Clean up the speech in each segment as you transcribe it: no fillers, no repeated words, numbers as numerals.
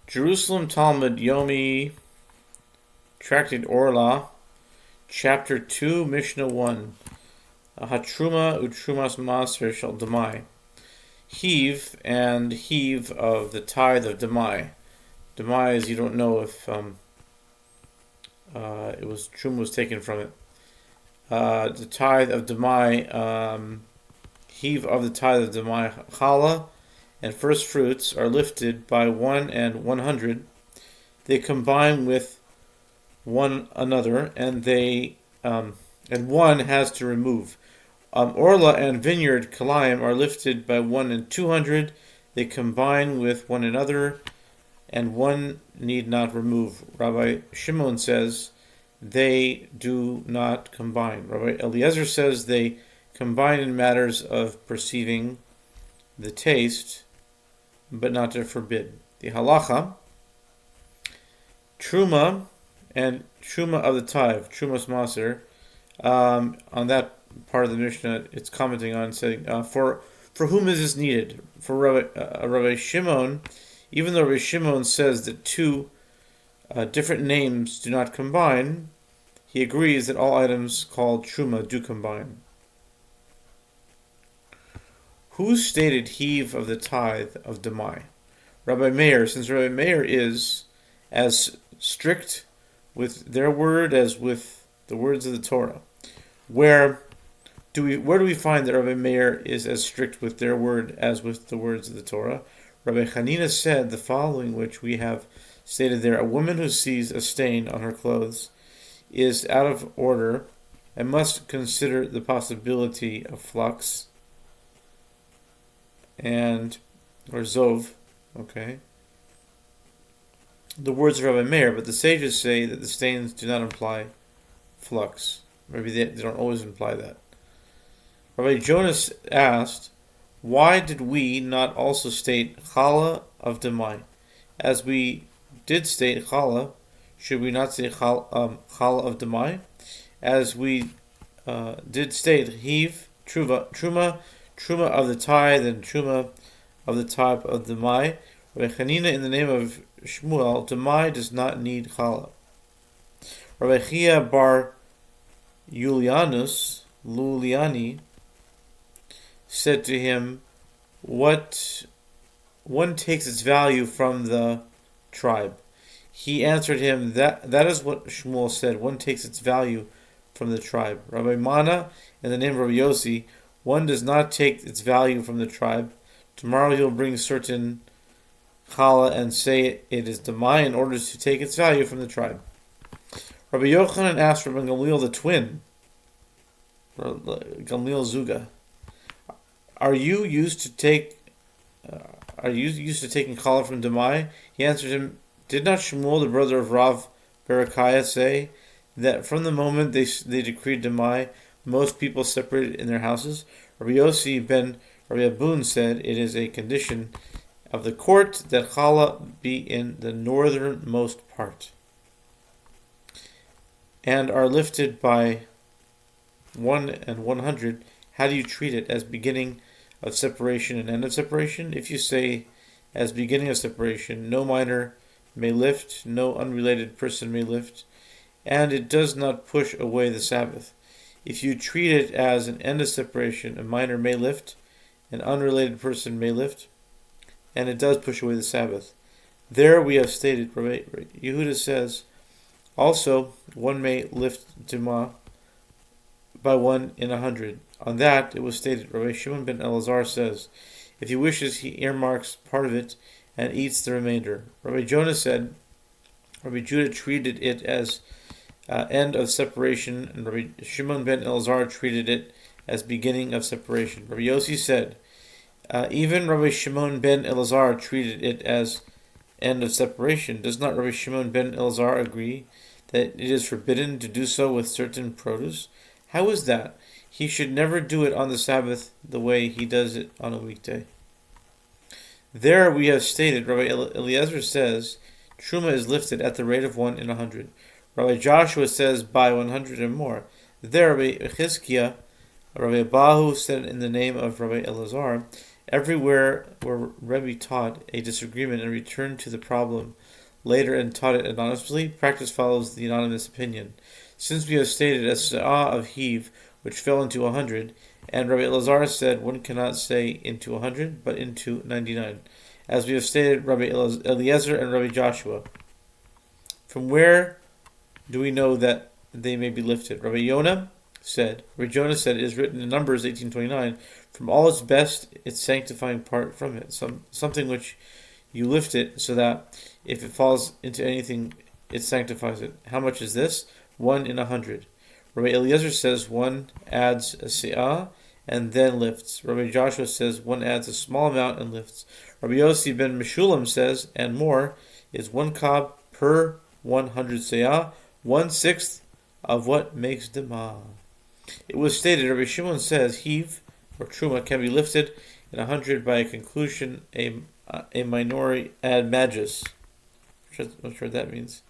Jerusalem Talmud Yomi, Tractate Orlah, Chapter 2, Mishnah 1. Hatruma utrumas maser shall demai. Heave and heave of the tithe of demai. Demai is you don't know if truma was taken from it. The tithe of demai, heave of the tithe of demai. Challah and first fruits are lifted by 1 and 100. They combine with one another, and one has to remove. Orlah and vineyard kalayim are lifted by 1 and 200. They combine with one another, and one need not remove. Rabbi Shimon says they do not combine. Rabbi Eliezer says they combine in matters of perceiving the taste, but not to forbid. The halacha, truma and truma of the tithe, trumas maser. On that part of the Mishnah, it's commenting on saying, for whom is this needed? For Rabbi Shimon, even though Rabbi Shimon says that two different names do not combine, he agrees that all items called truma do combine. Who stated heave of the tithe of demai? Rabbi Meir, since Rabbi Meir is as strict with their word as with the words of the Torah. Where do we find that Rabbi Meir is as strict with their word as with the words of the Torah? Rabbi Hanina said the following, which we have stated there: a woman who sees a stain on her clothes is out of order and must consider the possibility of flux or zov. Okay. The words of Rabbi Meir, but the sages say that the stains do not imply flux. Maybe they don't always imply that. Rabbi Jonas asked, why did we not also state challah of demai? As we did state challah, should we not say challah of demai? As we did state heave, truma of the tithe, and truma of the type of demai. Rabbi Hanina, in the name of Shmuel, demai does not need challah. Rabbi Chia bar Luliani said to him, what one takes its value from the tribe. He answered him, that is what Shmuel said, one takes its value from the tribe. Rabbi Mana, in the name of Rabbi Yossi, one does not take its value from the tribe. Tomorrow he'll bring certain challah and say it is demai in order to take its value from the tribe. Rabbi Yochanan asked Rabbi Gamliel the twin, Gamliel Zuga, are you used to taking challah from demai? He answered him, did not Shmuel, the brother of Rav Berechiah, say that from the moment they decreed demai, most people separated in their houses? Rabbi Yossi ben Rabbi Abun said it is a condition of the court that challah be in the northernmost part, and are lifted by 1 and 100. How do you treat it? As beginning of separation and end of separation? If you say as beginning of separation, no minor may lift, no unrelated person may lift, and it does not push away the Sabbath. If you treat it as an end of separation, a minor may lift, an unrelated person may lift, and it does push away the Sabbath. There we have stated, Rabbi Yehuda says, also one may lift Dima by 1 in 100. On that it was stated, Rabbi Shimon ben Elazar says, if he wishes he earmarks part of it and eats the remainder. Rabbi Jonah said, Rabbi Judah treated it as end of separation, and Rabbi Shimon ben Elazar treated it as beginning of separation. Rabbi Yossi said, even Rabbi Shimon ben Elazar treated it as end of separation. Does not Rabbi Shimon ben Elazar agree that it is forbidden to do so with certain produce? How is that? He should never do it on the Sabbath the way he does it on a weekday. There we have stated, Rabbi Eliezer says, truma is lifted at the rate of 1 in 100. Rabbi Joshua says by 100 and more. There Rabbi Chizkiah, Rabbi Abahu said in the name of Rabbi Elazar, Everywhere where Rebbe taught a disagreement and returned to the problem later and taught it anonymously, practice follows the anonymous opinion. Since we have stated as Sa'ah of Heave, which fell into 100, and Rabbi Elazar said one cannot say into 100, but into 99. As we have stated, Rabbi Eliezer and Rabbi Joshua. From where do we know that they may be lifted? Rabbi Jonah said, it is written in Numbers 18:29, from all its best, its sanctifying part from it. Something which you lift it so that if it falls into anything, it sanctifies it. How much is this? 1 in 100. Rabbi Eliezer says one adds a se'ah and then lifts. Rabbi Joshua says one adds a small amount and lifts. Rabbi Yossi ben Meshulam says, and more, is 1 kab per 100 se'ah, 1/6 of what makes dema. It was stated, Rabbi Shimon says, heave or truma can be lifted in 100 by a conclusion, a minority ad magis. I'm not sure what that means.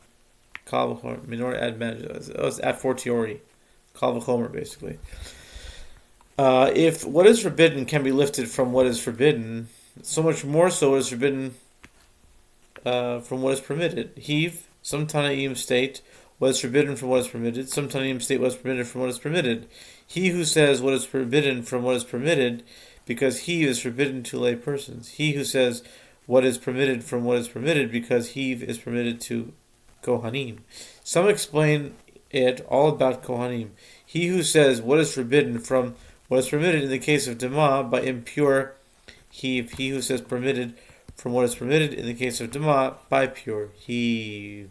Minority ad magis. It's ad fortiori. Kal v'chomer, basically. If what is forbidden can be lifted from what is forbidden, so much more so is forbidden from what is permitted. Heave, some Tanaim state what is forbidden from what is permitted. Some Tanaim state what is permitted from what is permitted. He who says what is forbidden from what is permitted, because he is forbidden to lay persons. He who says what is permitted from what is permitted, because heave is permitted to Kohanim. Some explain it all about Kohanim. He who says what is forbidden from what is permitted in the case of Dema by impure heave. He who says permitted from what is permitted in the case of Dema by pure heave.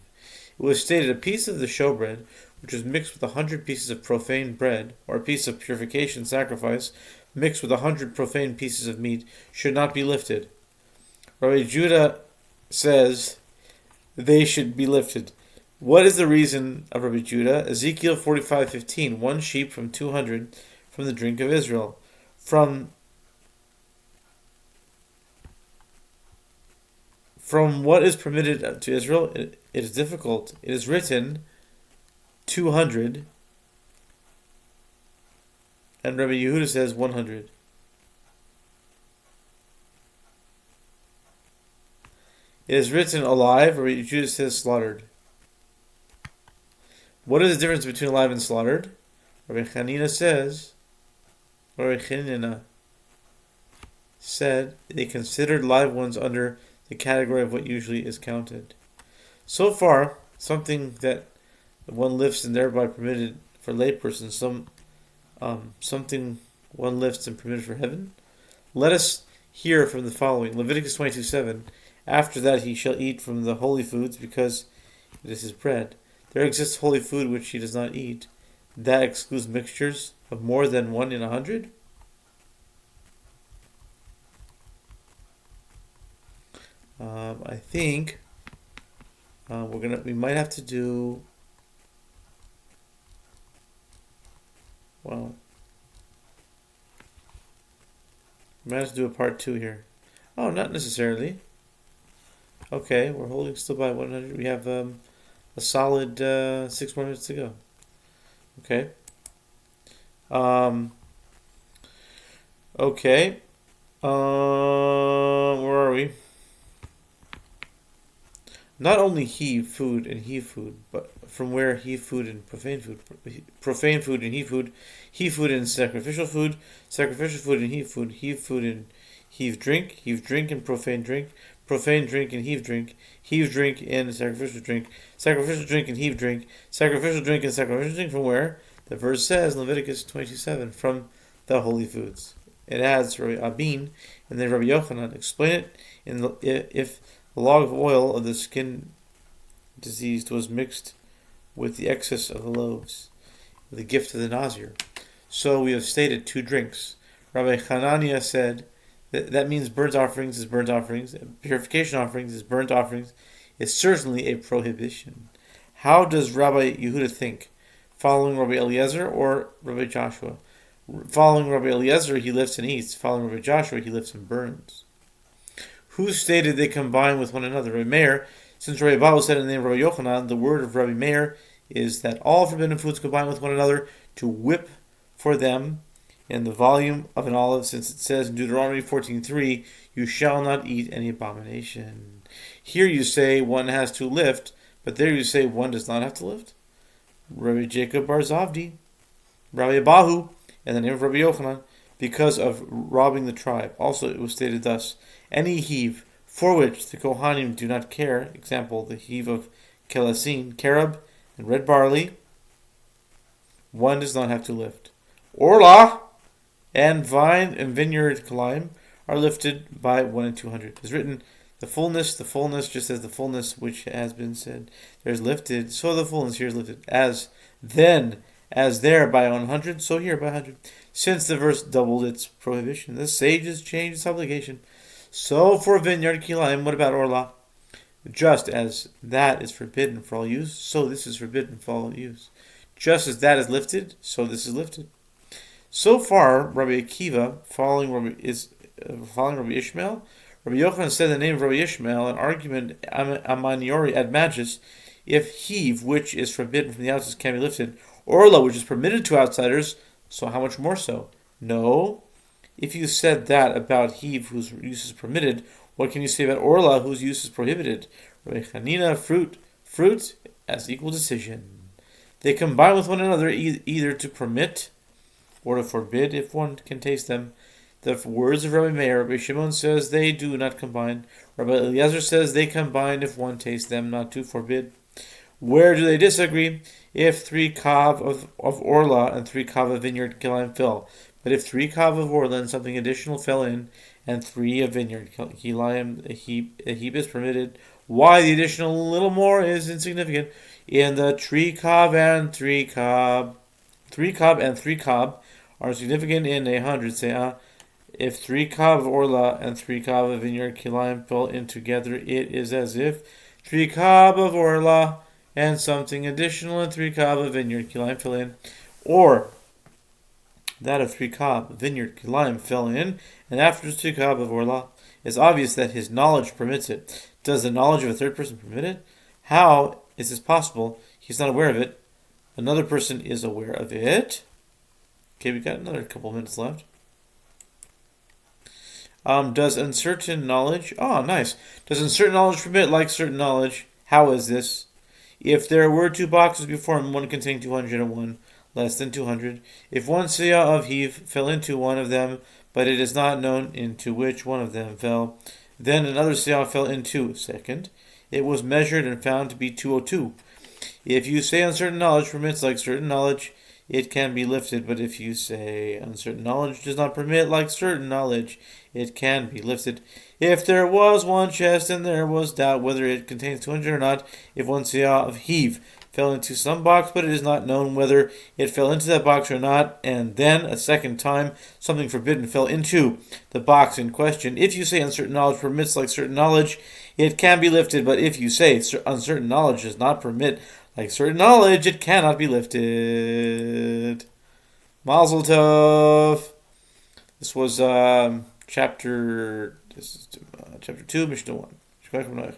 It was stated a piece of the showbread, which was mixed with 100 pieces of profane bread, or a piece of purification sacrifice mixed with 100 profane pieces of meat, should not be lifted. Rabbi Judah says they should be lifted. What is the reason of Rabbi Judah? Ezekiel 45:15, 1 sheep from 200 from the drink of Israel. From what is permitted to Israel, it is difficult. It is written 200, and Rabbi Yehuda says 100. It is written alive, Rabbi Yehuda says slaughtered. What is the difference between alive and slaughtered? Rabbi Chanina said they considered live ones under the category of what usually is counted. So far, something that one lifts and thereby permitted for laypersons, something one lifts and permitted for heaven. Let us hear from the following. Leviticus 22:7. After that he shall eat from the holy foods, because it is his bread. There exists holy food which he does not eat. That excludes mixtures of more than 1 in 100. I think we might have to do. Well, we might have to do a part 2 here. Oh, not necessarily. Okay, we're holding still by 100. We have a solid 6 more minutes to go. Okay. Okay. Where are we? Not only heave food and heave food, but from where heave food and profane food and heave food and sacrificial food and heave food and heave drink and profane drink and heave drink and sacrificial drink and heave drink, sacrificial drink and sacrificial drink. From where? The verse says in Leviticus 22:7, from the holy foods. It adds Rabbi Abin and then Rabbi Yochanan. Explain it if the log of oil of the skin diseased was mixed with the excess of the loaves, the gift of the Nazir. So we have stated 2 drinks. Rabbi Hananiah said that means burnt offerings is burnt offerings, purification offerings is burnt offerings. It's certainly a prohibition. How does Rabbi Yehuda think? Following Rabbi Eliezer or Rabbi Joshua? Following Rabbi Eliezer, he lifts and eats. Following Rabbi Joshua, he lifts and burns. Who stated they combine with one another? Rabbi Meir. Since Rabbi Bahu said in the name of Rabbi Yochanan, the word of Rabbi Meir is that all forbidden foods combine with one another to whip for them in the volume of an olive, since it says in Deuteronomy 14:3, you shall not eat any abomination. Here you say one has to lift, but there you say one does not have to lift. Rabbi Jacob Bar Zavdi, Rabbi Abahu, and the name of Rabbi Yochanan, because of robbing the tribe. Also it was stated thus, any heave for which the Kohanim do not care, example, the heave of kelasin, carob, and red barley, one does not have to lift. Orlah and vine and vineyard kalim are lifted by 1 and 200. It's written, the fullness, just as the fullness which has been said, there's lifted, so the fullness here is lifted. As then, as there by 100, so here by 100. Since the verse doubled its prohibition, the sages changed its obligation. So for vineyard kilayim, what about Orlah? Just as that is forbidden for all use, so this is forbidden for all use. Just as that is lifted, so this is lifted. So far, Rabbi Akiva, following Rabbi Ishmael, Rabbi Yochanan said the name of Rabbi Ishmael, an argument amaniori ad magis, if heave, which is forbidden from the outsiders, can be lifted, Orlah, which is permitted to outsiders, so how much more so? No. If you said that about heave, whose use is permitted, what can you say about Orlah, whose use is prohibited? Rabbi Chanina, fruit, as equal decision. They combine with one another either to permit or to forbid if one can taste them. The words of Rabbi Meir, Rabbi Shimon says they do not combine. Rabbi Eliezer says they combine if one tastes them, not to forbid. Where do they disagree? If 3 kav of Orlah and 3 kav of vineyard kilayim fell. But if 3 kav of Orlah and something additional fell in, and 3 of vineyard kilayim, a heap is permitted, why the additional little more is insignificant? In the 3 kav and 3 kav, 3 kav and 3 kav are significant in 100 se'ah. If 3 kav of Orlah and 3 kav of vineyard kilayim fell in together, it is as if 3 kav of Orlah and something additional and 3 kav of vineyard kilayim fell in, or that of 3 kav vineyard kilayim fell in, and after 3 kav of Orlah. It's obvious that his knowledge permits it. Does the knowledge of a third person permit it? How is this possible? He's not aware of it. Another person is aware of it. Okay, we got another couple minutes left. Does uncertain knowledge... Oh, nice. Does uncertain knowledge permit like certain knowledge? How is this? If there were 2 boxes before him, one containing 200 and one less than 200, if one siyah of heave fell into one of them, but it is not known into which one of them fell, then another siyah fell into second. It was measured and found to be 202. If you say uncertain knowledge permits like certain knowledge, it can be lifted, but if you say uncertain knowledge does not permit like certain knowledge, it can be lifted. If there was one chest and there was doubt whether it contains 200 or not, if one siyah of heave fell into some box, but it is not known whether it fell into that box or not, and then a second time something forbidden fell into the box in question, if you say uncertain knowledge permits like certain knowledge, it can be lifted, but if you say uncertain knowledge does not permit like certain knowledge, it cannot be lifted. Mazel tov. This was chapter 2, Mishnah 1.